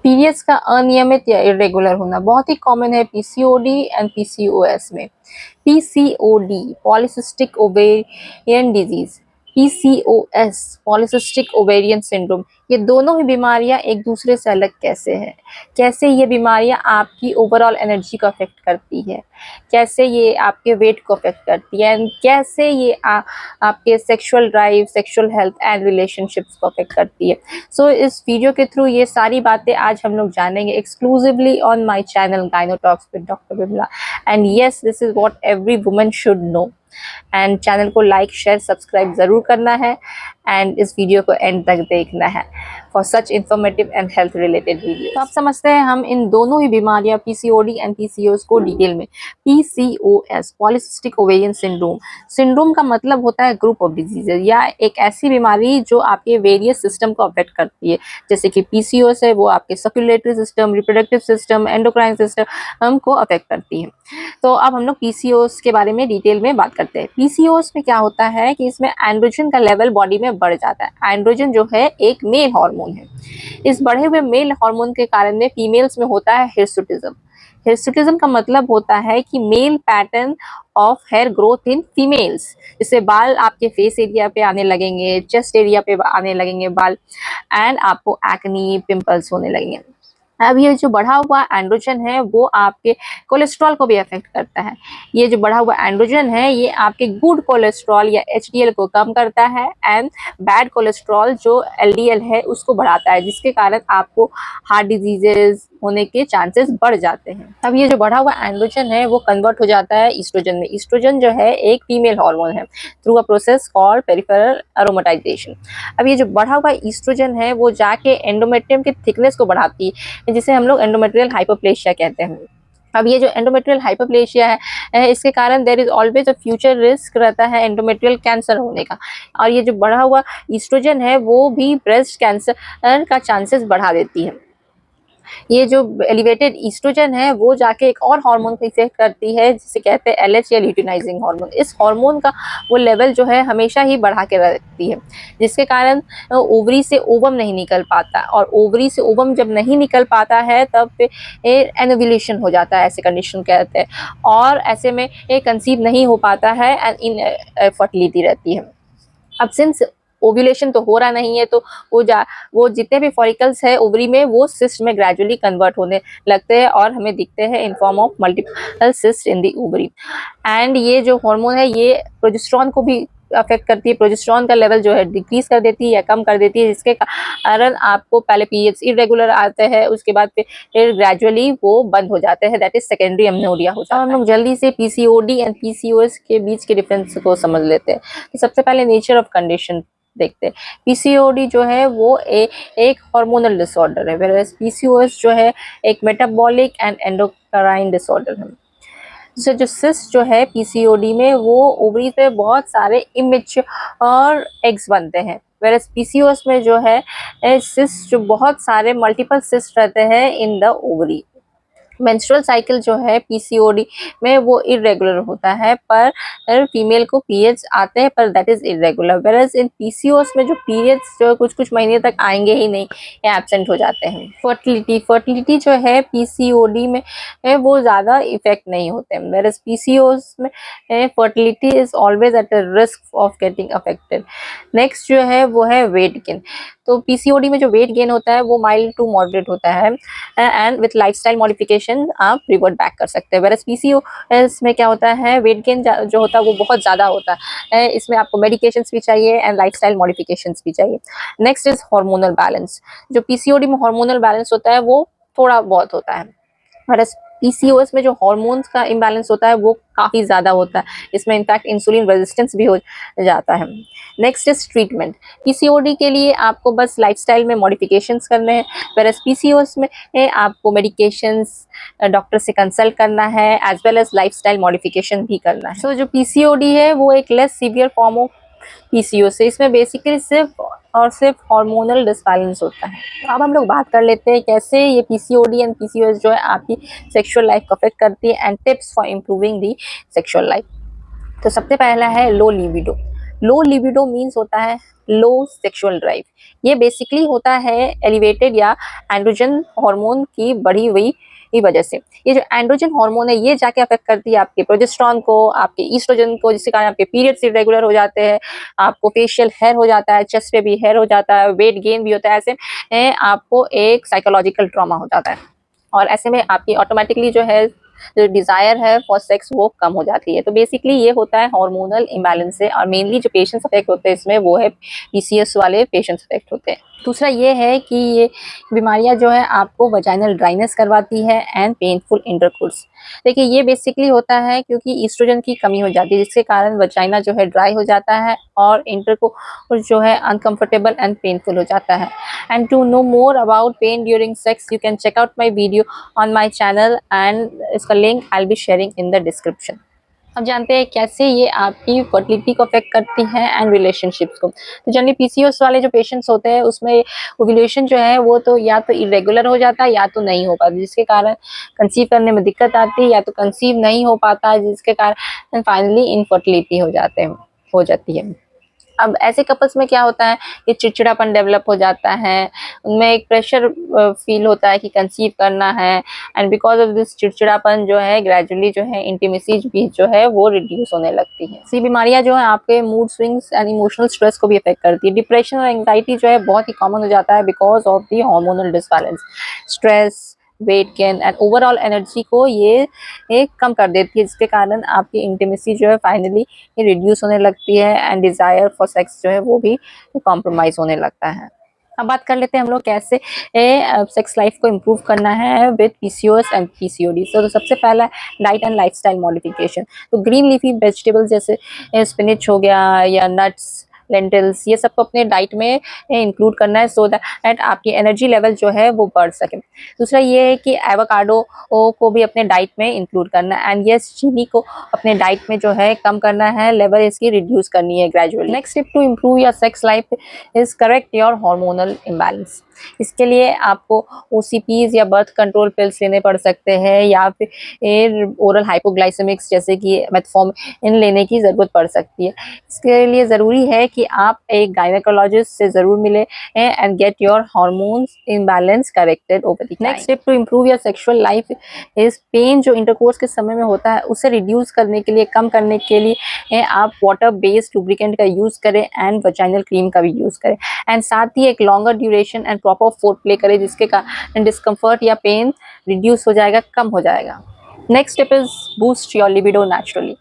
Periods का अनियमित या इरेगुलर होना बहुत ही कॉमन है पीसीओडी एंड पीसीओएस में। PCOD polycystic ovarian disease, PCOS polycystic ovarian syndrome, ये दोनों ही बीमारियां एक दूसरे से अलग कैसे हैं, कैसे ये बीमारियां आपकी ओवरऑल एनर्जी को अफेक्ट करती है, कैसे ये आपके वेट को अफेक्ट करती है, एंड कैसे ये आपके sexual drive, sexual health and relationships को अफेक्ट करती है। सो इस वीडियो के थ्रू ये सारी बातें आज हम लोग जानेंगे exclusively on my channel gyno talks with doctor Vimla. And yes, this is what every woman should know. एंड चैनल को लाइक शेयर सब्सक्राइब जरूर करना है एंड इस वीडियो को एंड तक देखना है for such informative and health related video. तो आप समझते हैं हम इन दोनों ही बीमारियां पीसीओडी एंड पीसीओएस को डिटेल में। PCOS polycystic ovarian syndrome, syndrome का मतलब होता है ग्रुप ऑफ डिजीजेज या एक ऐसी बीमारी जो आपके वेरियस सिस्टम को अफेक्ट करती है। जैसे कि पीसीओएस है वो आपके circulatory system, reproductive system, endocrine system को अफेक्ट करती है। तो अब हम लोग पीसीओएस के बारे में डिटेल में बात करते हैं। पीसीओएस में क्या होता है कि इसमें एंड्रोजन का लेवल बॉडी में बढ़ जाता है। एंड्रोजन जो है एक मेल हार्मोन है। इस बढ़े हुए मेल हार्मोन के कारण में फीमेल्स में होता है हिर्सुटिज्म। हिर्सुटिज्म का मतलब होता है कि male pattern of hair growth in females. इससे बाल आपके फेस एरिया पे आने लगेंगे, चेस्ट एरिया पे आने लगेंगे बाल, एंड आपको एक्नी, पिंपल्स होने लगेंगे। अब ये जो बढ़ा हुआ एंड्रोजन है वो आपके कोलेस्ट्रॉल को भी अफेक्ट करता है। ये जो बढ़ा हुआ एंड्रोजन है ये आपके गुड कोलेस्ट्रॉल या एचडीएल को कम करता है एंड बैड कोलेस्ट्रॉल जो एलडीएल है उसको बढ़ाता है, जिसके कारण आपको हार्ट डिजीजेज होने के चांसेस बढ़ जाते हैं। अब ये जो बढ़ा हुआ एंड्रोजन है वो कन्वर्ट हो जाता है ईस्ट्रोजन में। ईस्ट्रोजन जो है एक फीमेल हार्मोन है through a process called peripheral aromatisation. अब ये जो बढ़ा हुआ ईस्ट्रोजन है वो जाके एंडोमेट्रियम की थिकनेस को बढ़ाती है, जिसे हम लोग एंडोमेट्रियल हाइपोप्लेशिया कहते हैं। अब ये जो एंडोमेट्रियल हाइपोप्लेशिया है इसके कारण there is always a future risk रहता है एंडोमेट्रियल कैंसर होने का। और ये जो बढ़ा हुआ ईस्ट्रोजन है वो भी ब्रेस्ट कैंसर का चांसेस बढ़ा देती है। ये जो एलिवेटेड ईस्ट्रोजन है वो जाके एक और हार्मोन को इफेक्ट करती है जिसे कहते हैं एलएच या ल्यूटिनाइजिंग हार्मोन। इस हार्मोन का वो लेवल जो है हमेशा ही बढ़ा के रखती है, जिसके कारण ओवरी से ओवम नहीं निकल पाता, और ओवरी से ओवम जब नहीं निकल पाता है तब एनोवुलेशन हो जाता है, ऐसे कंडीशन कहते हैं, और ऐसे में कंसीव नहीं हो पाता है एंड इनफर्टिलिटी रहती है। अब सिंस ओव्यूलेशन तो हो रहा नहीं है तो वो जितने भी फॉलिकल्स है ओवरी में वो सिस्ट में ग्रेजुअली कन्वर्ट होने लगते हैं और हमें दिखते हैं in form of multiple cyst in the ovary. And ये जो हार्मोन है ये प्रोजेस्टेरॉन को भी अफेक्ट करती है। प्रोजेस्टेरॉन का लेवल जो है डिक्रीज कर देती है या कम कर देती है, जिसके कारण आपको पहले पीरियड्स इरेगुलर आते हैं, उसके बाद फिर ग्रेजुअली वो बंद हो जाते हैं, दैट इज सेकेंडरी अमेनोरिया हो जाता है। हम लोग जल्दी से पीसीओडी एंड पीसीओएस के बीच के डिफरेंस को समझ लेते हैं। तो सबसे पहले नेचर ऑफ कंडीशन देखते हैं। पीसीओडी जो है वो एक हार्मोनल डिसऑर्डर है, व्हेयरएज पीसीओएस जो है एक मेटाबॉलिक एंड एंडोक्राइन डिसऑर्डर है। जो सिस्ट जो है पीसीओडी में वो ओवरी पे बहुत सारे इमेच्योर एग्स बनते हैं, व्हेयरएज पीसीओएस में जो है सिस्ट जो बहुत सारे मल्टीपल सिस्ट रहते हैं in the ovary. Menstrual cycle जो है पीसीओडी में वो इरेगुलर होता है, पर फीमेल को पीरियड्स आते हैं पर that is irregular, whereas in PCOS में जो पीरियड्स जो कुछ महीने तक आएंगे ही नहीं या एब्सेंट हो जाते हैं। फर्टिलिटी जो है पीसीओडी में वो ज़्यादा इफेक्ट नहीं होते हैं, व्हेयरएज पीसीओएस में fertility is always at the risk of getting affected. Next जो है वो है वेट गेन। तो पीसीओडी में जो वेट गेन होता है वो माइल्ड टू मॉडरेट होता है एंड विथ लाइफस्टाइल मॉडिफिकेशन आप रिवर्ट बैक कर सकते हैं। वेरस पीसीओएस में क्या होता है, वेट गेन जो होता है वो बहुत ज़्यादा होता है, इसमें आपको मेडिकेशंस भी चाहिए एंड लाइफस्टाइल मॉडिफिकेशंस भी चाहिए। Next is hormonal balance. जो पीसीओडी में हार्मोनल बैलेंस होता है वो थोड़ा बहुत होता है, वेरस पीसीओएस में जो हार्मोन्स का इम्बैलेंस होता है वो काफ़ी ज़्यादा होता है, इसमें इनफैक्ट इंसुलिन रेजिस्टेंस भी हो जाता है। Next is treatment. पीसीओडी के लिए आपको बस लाइफस्टाइल में मॉडिफिकेशंस करने हैं, वेरएज पीसीओएस में आपको मेडिकेशंस डॉक्टर से कंसल्ट करना है as well as lifestyle modification भी करना है। सो जो पीसीओडी है वो एक less severe form of PCOS से, इसमें बेसिकली सिर्फ हार्मोनल डिसबैलेंस होता है। तो अब हम लोग बात कर लेते हैं कैसे ये पीसीओडी एंड पीसीओएस जो है आपकी सेक्सुअल लाइफ को अफेक्ट करती है and tips for improving the sexual life. तो सबसे पहला है low libido. Low libido means होता है लो सेक्सुअल ड्राइव। ये बेसिकली होता है एलिवेटेड या एंड्रोजन हार्मोन की बढ़ी हुई की वजह से। ये जो एंड्रोजन हार्मोन है ये जाके अफेक्ट करती है आपके प्रोजेस्टेरॉन को, आपके ईस्ट्रोजन को, जिसके कारण आपके पीरियड्स इरेगुलर हो जाते हैं, आपको फेशियल हेयर हो जाता है, चेस्ट पे भी हेयर हो जाता है, वेट गेन भी होता है। ऐसे आपको एक साइकोलॉजिकल ट्रॉमा हो जाता है और ऐसे में आपकी ऑटोमेटिकली जो डिजायर है फॉर सेक्स वो कम हो जाती है। तो बेसिकली ये होता है हार्मोनल इम्बैलेंस से और मेनली जो पेशेंट्स अफेक्ट होते हैं इसमें वो है पीसीएस वाले पेशेंट्स अफेक्ट होते हैं। दूसरा ये है कि ये बीमारियां जो है आपको वजाइनल ड्राइनेस करवाती है एंड पेनफुल इंटरकोर्स। देखिए ये बेसिकली होता है क्योंकि ईस्ट्रोजन की कमी हो जाती है जिसके कारण वजाइना जो है ड्राई हो जाता है और इंटरकोर्स जो है अनकंफर्टेबल एंड पेनफुल हो जाता है। And to know more about pain during sex, you can check out my video on my channel and इसका link I'll be sharing in the description। अब जानते हैं कैसे ये आपकी फर्टिलिटी को अफेक्ट करती है एंड रिलेशनशिप्स को। तो जनरली पीसीओएस वाले जो पेशेंट्स होते हैं उसमें ओव्यूलेशन जो है वो तो या तो इरेगुलर हो जाता है या तो नहीं हो पाता, जिसके कारण कंसीव करने में दिक्कत आती है, या तो कंसीव नहीं हो पाता जिसके कारण फाइनली इनफर्टिलिटी हो जाती है। अब ऐसे कपल्स में क्या होता है कि चिड़चिड़ापन डेवलप हो जाता है, उनमें एक प्रेशर फील होता है कि कंसीव करना है एंड बिकॉज ऑफ दिस चिड़चिड़ापन जो है ग्रेजुअली जो है इंटीमेसी भी जो है वो रिड्यूस होने लगती है। ये बीमारियां जो है आपके mood swings and emotional stress को भी अफेक्ट करती है। डिप्रेशन और एंग्जाइटी जो है बहुत ही कॉमन हो जाता है because of the hormonal disbalance. Stress, weight gain and overall energy को ये कम कर देती है जिसके कारण आपकी इंटीमेसी जो है फाइनली ये रिड्यूस होने लगती है एंड डिजायर फॉर सेक्स जो है वो भी कॉम्प्रोमाइज होने लगता है। अब बात कर लेते हैं हम लोग कैसे सेक्स लाइफ को इम्प्रूव करना है विद पीसीओएस एंड पीसीओडी। तो सबसे पहला डाइट एंड लाइफस्टाइल मॉडिफिकेशन। तो ग्रीन लीफी वेजिटेबल्स जैसे स्पिनच हो गया या नट्स, लेंटिल्स, ये सबको अपने डाइट में इंक्लूड करना है सो दैट आपकी एनर्जी लेवल जो है वो बढ़ सके। दूसरा ये है कि एवोकाडो को भी अपने डाइट में इंक्लूड करना है एंड यस चीनी को अपने डाइट में जो है कम करना है, लेवल इसकी रिड्यूस करनी है gradually. Next step to improve your sex life is correct your hormonal imbalance. इसके लिए आपको ओसीपीज या बर्थ कंट्रोल पिल्स लेने पड़ सकते हैं या फिर ओरल हाइपोग्लाइसेमिक्स जैसे कि मेटफॉर्मिन लेने की जरूरत पड़ सकती है। इसके लिए जरूरी है कि आप एक गायनेकोलॉजिस्ट से जरूर मिले and get your hormones imbalance corrected over the time. Next step to improve your sexual life is pain जो इंटरकोर्स के समय में होता है उसे रिड्यूस करने के लिए, कम करने के लिए आप वाटर बेस्ड लुब्रिकेंट का यूज करें एंड वजाइनल क्रीम का भी यूज करें एंड साथ ही एक longer duration and proper four play करें जिसके कारण डिस्कम्फर्ट या पेन रिड्यूस हो जाएगा, कम हो जाएगा। Next step is boost your libido naturally.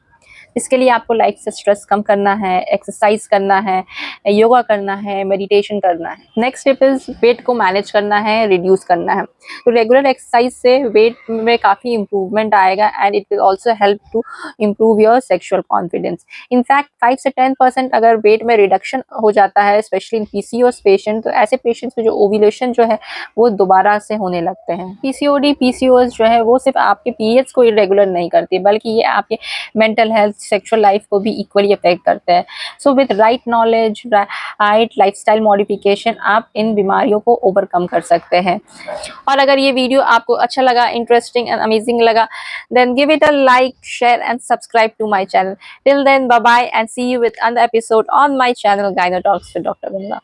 इसके लिए आपको लाइफ से स्ट्रेस कम करना है, एक्सरसाइज करना है, योगा करना है, मेडिटेशन करना है। नेक्स्ट स्टेप इज वेट को मैनेज करना है, रिड्यूस करना है। तो रेगुलर एक्सरसाइज से वेट में काफ़ी इंप्रूवमेंट आएगा and it will also help to improve your sexual confidence. In fact 5 से 10% अगर वेट में रिडक्शन हो जाता है स्पेशली इन पीसीओएस पेशेंट, तो ऐसे पेशेंट्स में जो ओव्यूलेशन जो है वो दोबारा से होने लगते हैं। पीसीओडी पीसीओएस जो है वो सिर्फ आपके पीरियड्स को इरेगुलर नहीं करती बल्कि ये आपके मेंटल हेल्थ, सेक्सुअल लाइफ को भी इक्वली अफेक्ट करते हैं। So with right knowledge, right lifestyle modification आप इन बीमारियों को ओवरकम कर सकते हैं। और अगर ये वीडियो आपको अच्छा लगा, इंटरेस्टिंग एंड अमेजिंग लगा, then give it a like, share and subscribe to my channel. Till then, bye bye and see you with another episode on my channel Gyno Talks with Dr. Ganga.